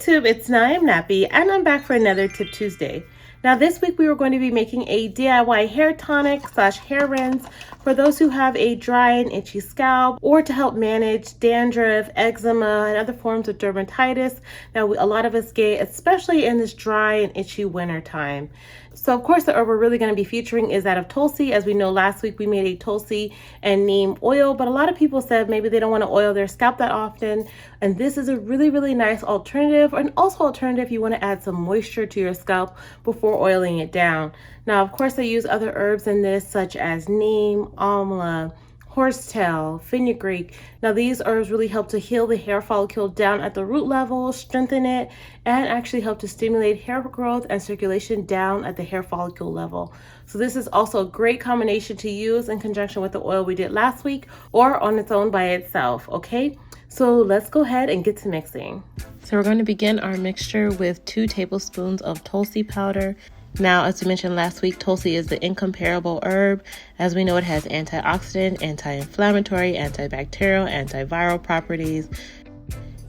YouTube, it's NowIAmNappy, and I'm back for another Tip Tuesday. Now this week we are going to be making a DIY hair tonic / hair rinse for those who have a dry and itchy scalp, or to help manage dandruff, eczema, and other forms of dermatitis that a lot of us get, especially in this dry and itchy winter time. So of course the herb we're really going to be featuring is that of Tulsi. As we know, last week we made a Tulsi and Neem oil, but a lot of people said maybe they don't want to oil their scalp that often, and this is a really nice alternative, and also alternative if you want to add some moisture to your scalp before oiling it down. Now of course I use other herbs in this, such as neem, amla, horsetail, fenugreek. Now these herbs really help to heal the hair follicle down at the root level, strengthen it, and actually help to stimulate hair growth and circulation down at the hair follicle level. So this is also a great combination to use in conjunction with the oil we did last week, or on its own by itself, okay? So let's go ahead and get to mixing. So we're going to begin our mixture with 2 tablespoons of Tulsi powder. Now, as we mentioned last week, Tulsi is the incomparable herb. As we know, it has antioxidant, anti-inflammatory, antibacterial, antiviral properties.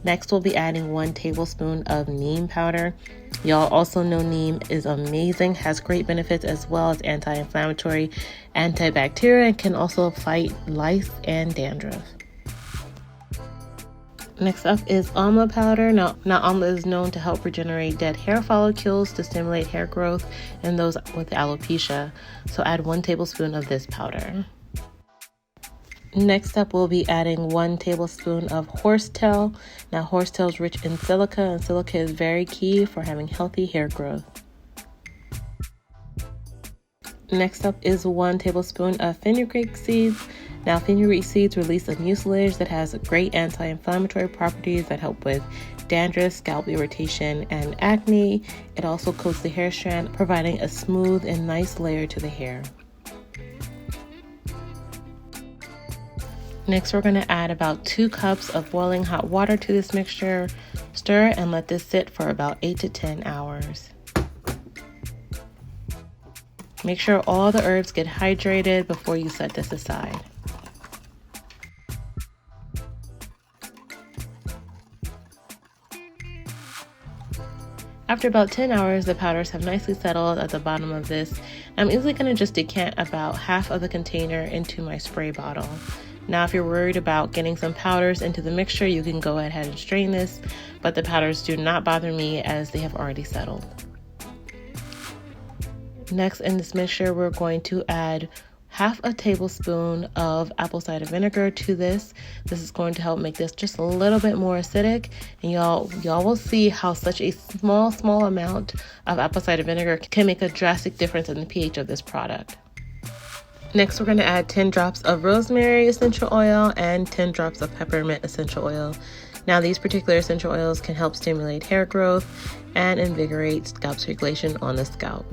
Next, we'll be adding 1 tablespoon of neem powder. Y'all also know neem is amazing, has great benefits as well as anti-inflammatory, antibacterial, and can also fight lice and dandruff. Next up is Amla Powder. Now Amla is known to help regenerate dead hair follicles, to stimulate hair growth in those with alopecia. So add 1 tablespoon of this powder. Next up, we'll be adding 1 tablespoon of horsetail. Now horsetail is rich in silica, and silica is very key for having healthy hair growth. Next up is 1 tablespoon of Fenugreek Seeds. Now, fenugreek seeds release a mucilage that has great anti-inflammatory properties that help with dandruff, scalp irritation, and acne. It also coats the hair strand, providing a smooth and nice layer to the hair. Next, we're going to add about 2 cups of boiling hot water to this mixture. Stir and let this sit for about 8 to 10 hours. Make sure all the herbs get hydrated before you set this aside. After about 10 hours, the powders have nicely settled at the bottom of this. I'm easily going to just decant about half of the container into my spray bottle. Now, if you're worried about getting some powders into the mixture, you can go ahead and strain this, but the powders do not bother me as they have already settled. Next, in this mixture, we're going to add half a tablespoon of apple cider vinegar to this. This is going to help make this just a little bit more acidic, and y'all will see how such a small amount of apple cider vinegar can make a drastic difference in the pH of this product. Next, we're going to add 10 drops of rosemary essential oil and 10 drops of peppermint essential oil. Now, these particular essential oils can help stimulate hair growth and invigorate scalp circulation on the scalp.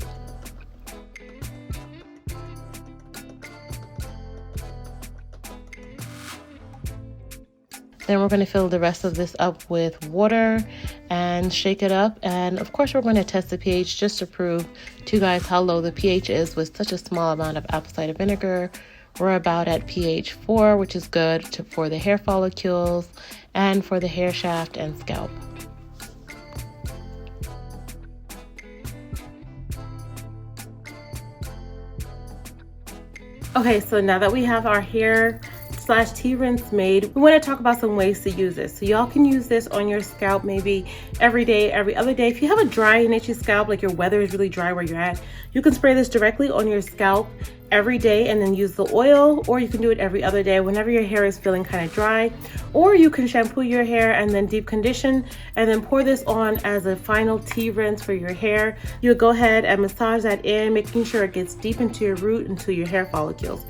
Then we're going to fill the rest of this up with water and shake it up. And of course, we're going to test the pH just to prove to you guys how low the pH is with such a small amount of apple cider vinegar. We're about at pH 4, which is good for the hair follicles and for the hair shaft and scalp. Okay, so now that we have our hair / tea rinse made, we want to talk about some ways to use this. So y'all can use this on your scalp maybe every day, every other day. If you have a dry and itchy scalp, like your weather is really dry where you're at, you can spray this directly on your scalp every day and then use the oil, or you can do it every other day whenever your hair is feeling kind of dry, or you can shampoo your hair and then deep condition and then pour this on as a final tea rinse for your hair. You'll go ahead and massage that in, making sure it gets deep into your root, into your hair follicles.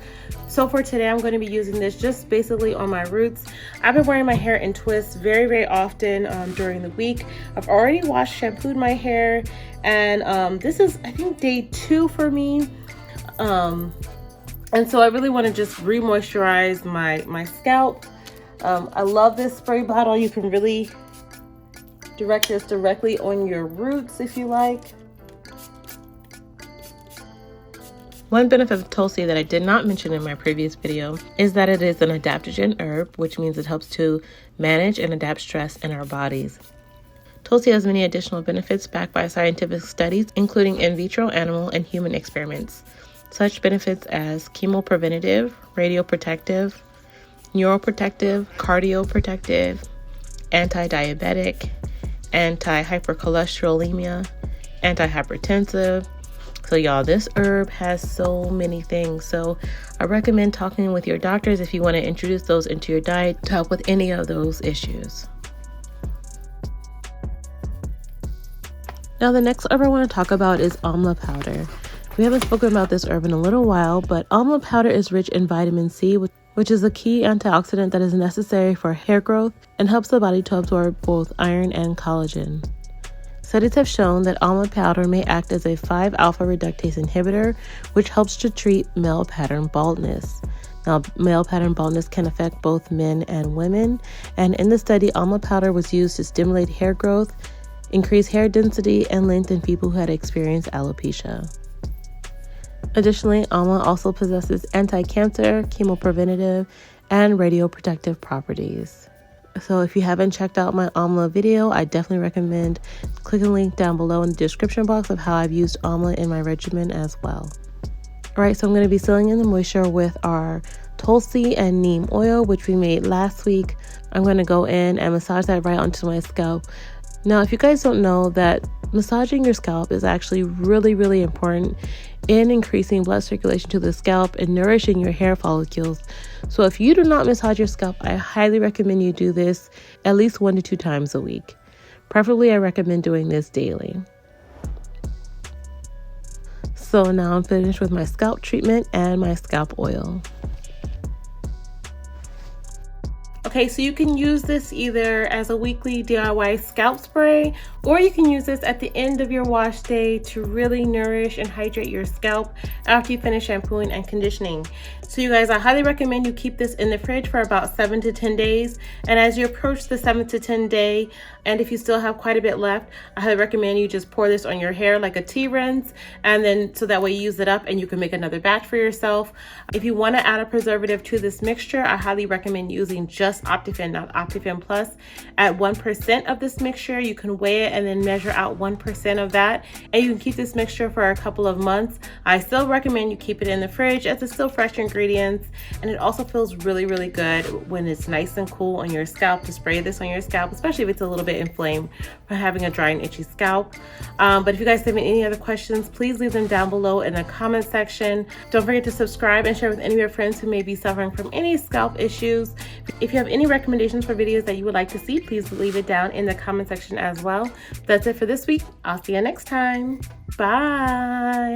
So for today, I'm going to be using this just basically on my roots. I've been wearing my hair in twists very often during the week. I've already washed, shampooed my hair, and this is, I think, day 2 for me. And so I really want to just re-moisturize my scalp. I love this spray bottle. You can really direct this directly on your roots if you like. One benefit of Tulsi that I did not mention in my previous video is that it is an adaptogen herb, which means it helps to manage and adapt stress in our bodies. Tulsi has many additional benefits backed by scientific studies, including in vitro, animal, and human experiments. Such benefits as chemopreventative, radioprotective, neuroprotective, cardioprotective, anti-diabetic, anti-hypercholesterolemia, anti-hypertensive. So y'all, this herb has so many things. So I recommend talking with your doctors if you want to introduce those into your diet to help with any of those issues. Now the next herb I want to talk about is Amla Powder. We haven't spoken about this herb in a little while, but Amla Powder is rich in vitamin C, which is a key antioxidant that is necessary for hair growth and helps the body to absorb both iron and collagen. Studies have shown that Amla Powder may act as a 5-alpha reductase inhibitor, which helps to treat male pattern baldness. Now, male pattern baldness can affect both men and women, and in the study, Amla Powder was used to stimulate hair growth, increase hair density, and length in people who had experienced alopecia. Additionally, Amla also possesses anti-cancer, chemopreventative, and radioprotective properties. So if you haven't checked out my Amla video, I definitely recommend clicking the link down below in the description box of how I've used Amla in my regimen as well. Alright, so I'm going to be sealing in the moisture with our Tulsi and Neem oil, which we made last week. I'm going to go in and massage that right onto my scalp. Now, if you guys don't know, that massaging your scalp is actually really important in increasing blood circulation to the scalp and nourishing your hair follicles. So if you do not massage your scalp, I highly recommend you do this at least 1 to 2 times a week. Preferably, I recommend doing this daily. So now I'm finished with my scalp treatment and my scalp oil. Okay, so you can use this either as a weekly DIY scalp spray, or you can use this at the end of your wash day to really nourish and hydrate your scalp after you finish shampooing and conditioning. So you guys, I highly recommend you keep this in the fridge for about 7 to 10 days. And as you approach the 7th to 10th day, and if you still have quite a bit left, I highly recommend you just pour this on your hair like a tea rinse, and then so that way you use it up and you can make another batch for yourself. If you want to add a preservative to this mixture, I highly recommend using just Optifin, not Optifin Plus. At 1% of this mixture, you can weigh it and then measure out 1% of that, and you can keep this mixture for a couple of months. I still recommend you keep it in the fridge as it's still fresh ingredients, and it also feels really good when it's nice and cool on your scalp to spray this on your scalp, especially if it's a little bit inflamed from having a dry and itchy scalp. But if you guys have any other questions, please leave them down below in the comment section. Don't forget to subscribe and share with any of your friends who may be suffering from any scalp issues. If you have any recommendations for videos that you would like to see, please leave it down in the comment section as well. That's it for this week. I'll see you next time. Bye.